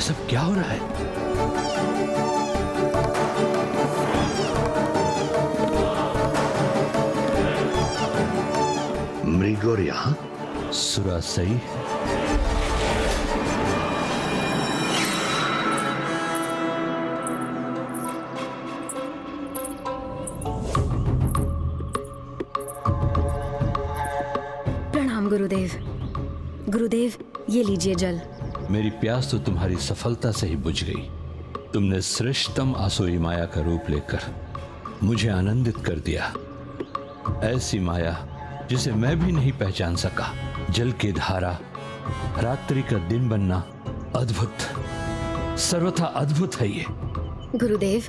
सब क्या हो रहा है? मृगौर यहाँ? सुरा सही। प्रणाम गुरुदेव। गुरुदेव, ये लीजिए जल। मेरी प्यास तो तुम्हारी सफलता से ही बुझ गई। तुमने श्रेष्ठतम आसुरी माया का रूप लेकर मुझे आनंदित कर दिया। ऐसी माया जिसे मैं भी नहीं पहचान सका। जल की धारा, रात्रि का दिन बनना, अद्भुत, सर्वथा अद्भुत है ये। गुरुदेव,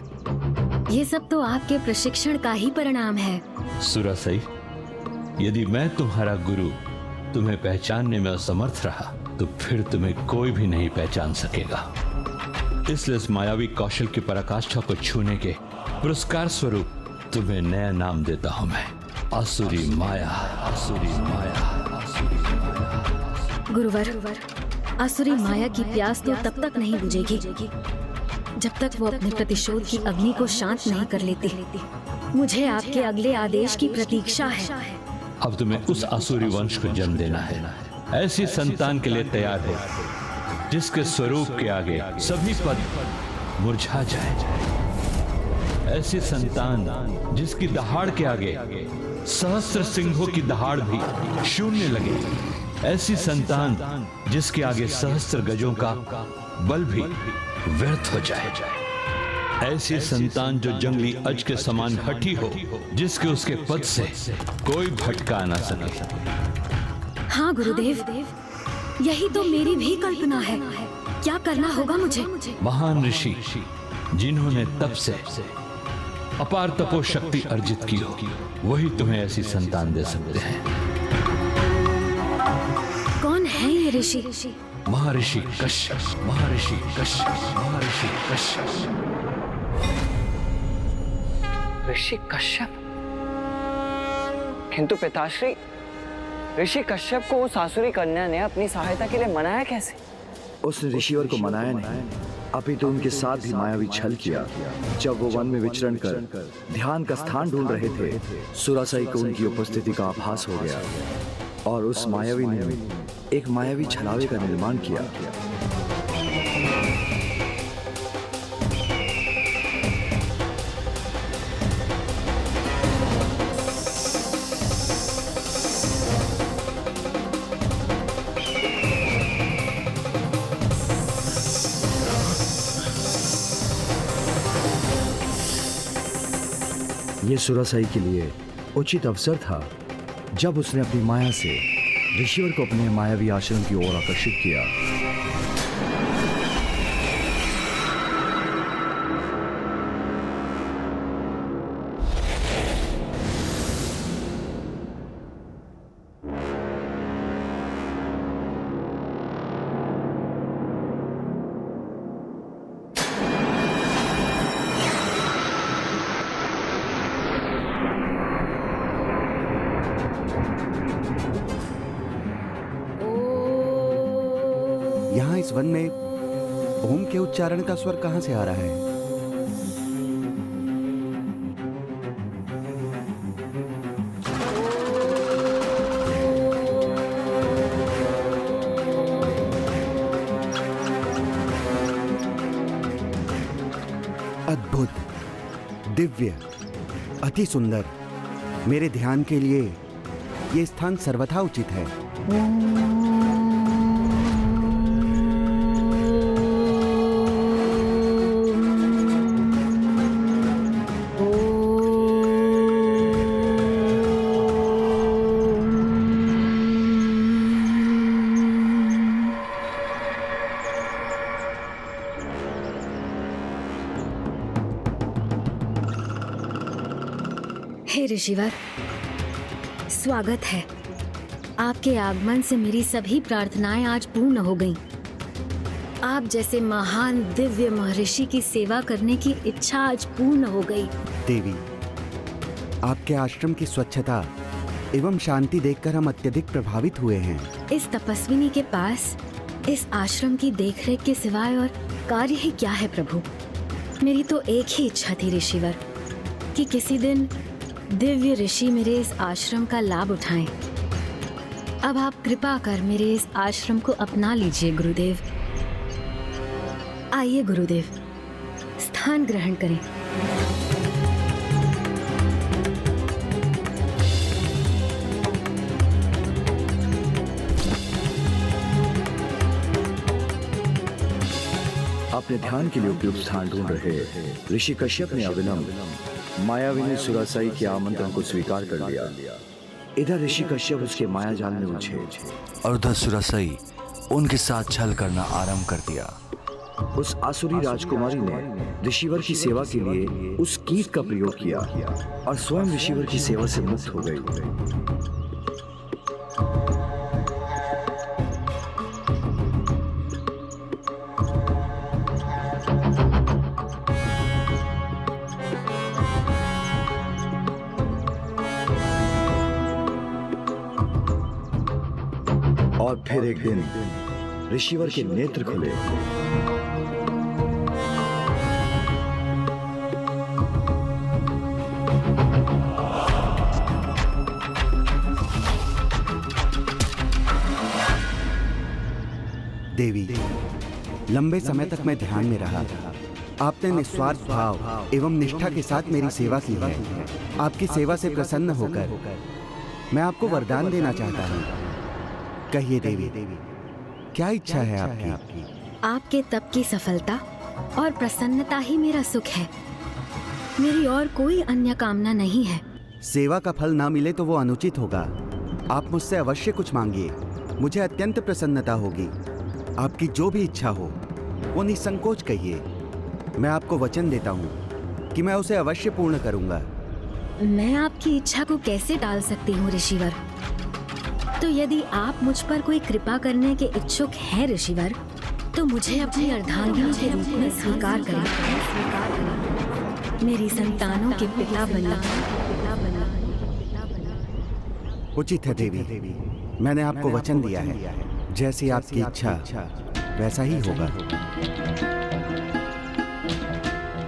ये सब तो आपके प्रशिक्षण का ही परिणाम है। सुरा सही, यदि मैं तुम्हारा गुरु तुम्हें पहचानने में असमर्थ रहा तो फिर तुम्हें कोई भी नहीं पहचान सकेगा। इसलिए इस मायावी कौशल की पराकाष्ठा को छूने के पुरस्कार स्वरूप तुम्हें नया नाम देता हूं मैं, आसुरी माया। आसुरी माया, आसुरी माया। गुरुवर, आसुरी माया की प्यास तो तब तक नहीं बुझेगी जब तक वो अपने प्रतिशोध की अग्नि को शांत नहीं कर लेती। मुझे आपके अगले आदेश की प्रतीक्षा है। अब तुम्हें उस आसुरी वंश को जन्म देना है। ऐसी संतान के लिए तैयार हो जिसके स्वरूप के आगे सभी पद मुरझा जाए। ऐसी संतान जिसकी दहाड़ के आगे सहस्त्र सिंहों की दहाड़ भी शून्य लगे। ऐसी संतान जिसके आगे सहस्त्र गजों का बल भी व्यर्थ हो जाए। ऐसी संतान जो जंगली अज के समान हठी हो, जिसके उसके पद से कोई भटका ना सके। हाँ गुरुदेव, यही तो मेरी भी कल्पना है। क्या करना होगा मुझे? महान ऋषि जिन्होंने तप से अपार तपो शक्ति अर्जित की हो, वही तुम्हें ऐसी संतान दे सकते हैं। कौन है ये ऋषि? महर्षि कश्यप। महर्षि कश्यप। महर्षि कश्यप। ऋषि कश्यप? किंतु पिताश्री, ऋषि कश्यप को उस आसुरी कन्या ने अपनी सहायता के लिए मनाया कैसे? उसने ऋषिवर को मनाया नहीं, अपितु उनके साथ भी मायावी छल किया। जब वो वन में विचरण कर ध्यान का स्थान ढूंढ रहे थे, सुरासई को उनकी उपस्थिति का आभास हो गया और उस मायावी ने एक मायावी छलावे का निर्माण किया। ये सुरासई के लिए उचित अवसर था जब उसने अपनी माया से ऋषिवर को अपने मायावी आश्रम की ओर आकर्षित किया। यहाँ इस वन में ओम के उच्चारण का स्वर कहाँ से आ रहा है? अद्भुत, दिव्य, अति सुंदर। मेरे ध्यान के लिए ये स्थान सर्वथा उचित है। हे ऋषिवर, स्वागत है। आपके आगमन से मेरी सभी प्रार्थनाएं आज पूर्ण हो गईं। आप जैसे महान दिव्य महर्षि की सेवा करने की इच्छा आज पूर्ण हो गई। देवी, आपके आश्रम की स्वच्छता एवं शांति देखकर हम अत्यधिक प्रभावित हुए हैं। इस तपस्विनी के पास इस आश्रम की देखरेख के सिवाय और कार्य ही क्या है प्रभु। मेरी तो एक ही इच्छा थी ऋषिवर, कि किसी दिन दिव्य ऋषि मेरे इस आश्रम का लाभ उठाएं। अब आप कृपा कर मेरे इस आश्रम को अपना लीजिए गुरुदेव। आइए गुरुदेव, स्थान ग्रहण करें। अपने ध्यान के लिए उपयुक्त स्थान ढूंढ रहे ऋषि कश्यप ने अविलंब मायाविनी सुरासाई के आमंत्रण को स्वीकार कर लिया। इधर ऋषि कश्यप उसके माया जाल में उलझे और उधर सुरासाई उनके साथ छल करना आरंभ कर दिया। उस आसुरी राजकुमारी ने ऋषिवर की सेवा के लिए उस कीट का प्रयोग किया और स्वयं ऋषिवर की सेवा से मुक्त हो गई। और फिर एक दिन ऋषिवर के नेत्र खुले। देवी, लंबे समय तक मैं ध्यान में रहा। आपने निस्वार्थ भाव एवं निष्ठा के साथ मेरी सेवा की है। आपकी सेवा से प्रसन्न होकर मैं आपको वरदान देना चाहता हूँ। कहिए देवी, क्या इच्छा है आपकी? आपके तप की सफलता और प्रसन्नता ही मेरा सुख है। मेरी और कोई अन्य कामना नहीं है। सेवा का फल ना मिले तो वो अनुचित होगा। आप मुझसे अवश्य कुछ मांगिए, मुझे अत्यंत प्रसन्नता होगी। आपकी जो भी इच्छा हो वो निसंकोच कहिए। मैं आपको वचन देता हूँ कि मैं उसे अवश्य पूर्ण करूँगा। मैं आपकी इच्छा को कैसे टाल सकती हूँ ऋषिवर? तो यदि आप मुझ पर कोई कृपा करने के इच्छुक हैं ऋषिवर, तो मुझे अपनी अर्धांगिनी के रूप में स्वीकार करें। मेरी संतानों के पिता बनना। उचित है देवी, मैंने आपको वचन दिया है। जैसी आपकी इच्छा वैसा ही होगा।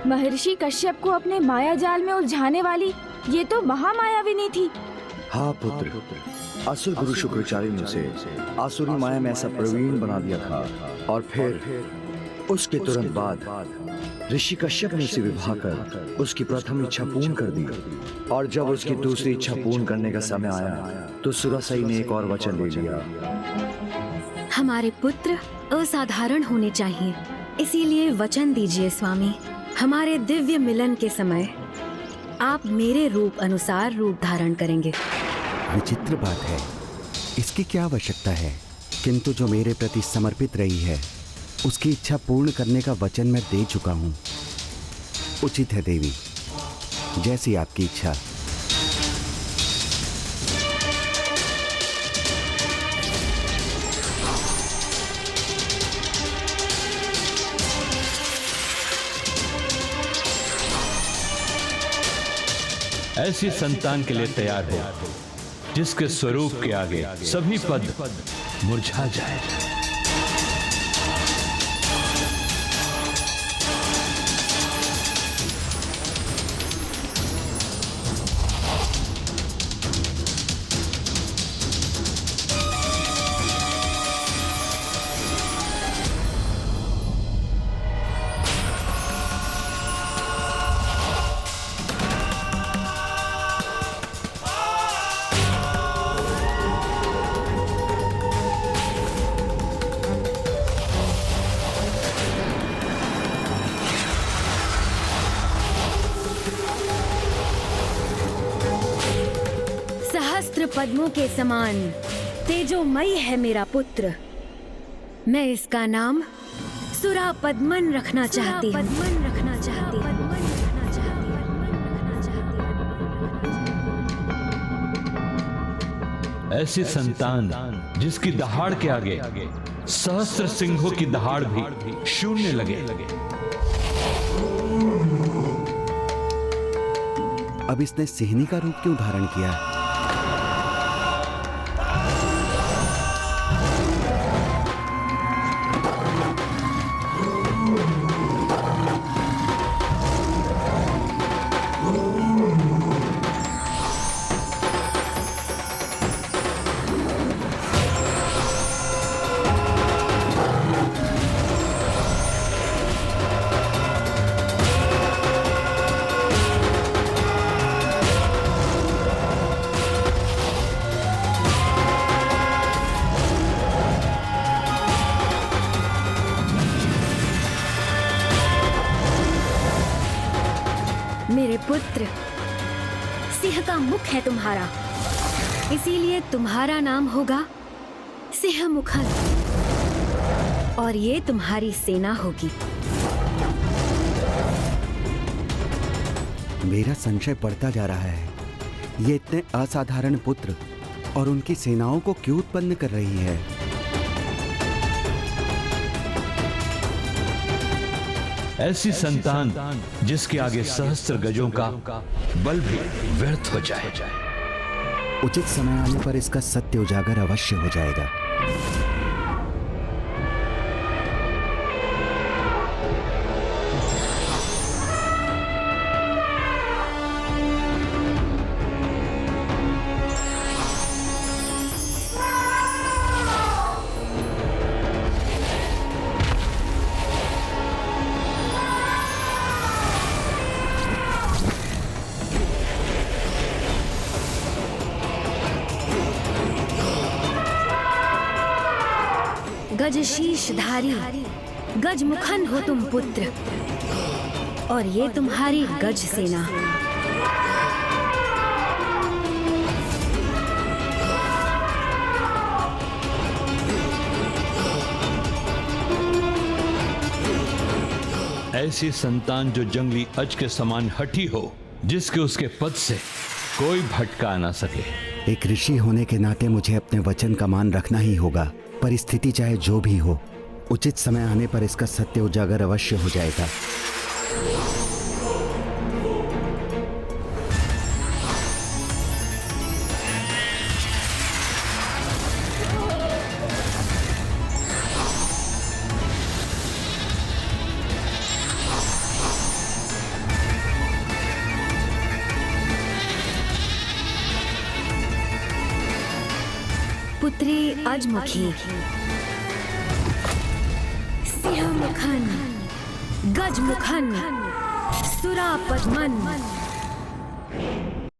महर्षि कश्यप को अपने माया जाल में उलझाने वाली ये तो महामायाविनी थी। हाँ पुत्र, असुर गुरु शुक्राचार्य ने उसे आसुरी माया में ऐसा प्रवीण बना दिया था। और फिर उसके तुरंत बाद ऋषि कश्यप ने उसे विवाह कर उसकी प्रथम इच्छा पूर्ण कर दी। और जब उसकी दूसरी इच्छा पूर्ण करने का समय आया तो सुरासाई ने एक और वचन ले लिया। हमारे पुत्र असाधारण होने चाहिए, इसीलिए वचन दीजिए स्वामी। हमारे दिव्य मिलन के समय आप मेरे रूप अनुसार रूप धारण करेंगे। विचित्र बात है, इसकी क्या आवश्यकता है? किंतु जो मेरे प्रति समर्पित रही है उसकी इच्छा पूर्ण करने का वचन मैं दे चुका हूँ। उचित है देवी, जैसी आपकी इच्छा। ऐसी संतान के लिए तैयार हो जिसके स्वरूप के आगे सभी पद मुरझा जाए। पद्मों के समान तेजोमयी है मेरा पुत्र। मैं इसका नाम सुरा पद्मन रखना चाहती हूँ। ऐसी संतान जिसकी दहाड़ के आगे सहस्त्र सिंहों की दहाड़ भी शून्य लगे। अब इसने सिंहनी का रूप क्यों धारण किया? पुत्र। सिंह का मुख है तुम्हारा, इसीलिए तुम्हारा नाम होगा सिंहमुखन, और ये तुम्हारी सेना होगी। मेरा संशय बढ़ता जा रहा है। ये इतने असाधारण पुत्र और उनकी सेनाओं को क्यों उत्पन्न कर रही है? ऐसी संतान जिसके आगे सहस्त्र गजों का बल भी व्यर्थ हो जाए। उचित समय आने पर इसका सत्य उजागर अवश्य हो जाएगा। गज शीशधारी गजमुखन हो तुम पुत्र, और ये तुम्हारी गज सेना। ऐसी संतान जो जंगली अज के समान हठी हो, जिसके उसके पद से कोई भटका ना सके। एक ऋषि होने के नाते मुझे अपने वचन का मान रखना ही होगा। परिस्थिति चाहे जो भी हो, उचित समय आने पर इसका सत्य उजागर अवश्य हो जाएगा। पुत्री अजमुखी, सिंहमुखन, गजमुखन, सुरापद्मन,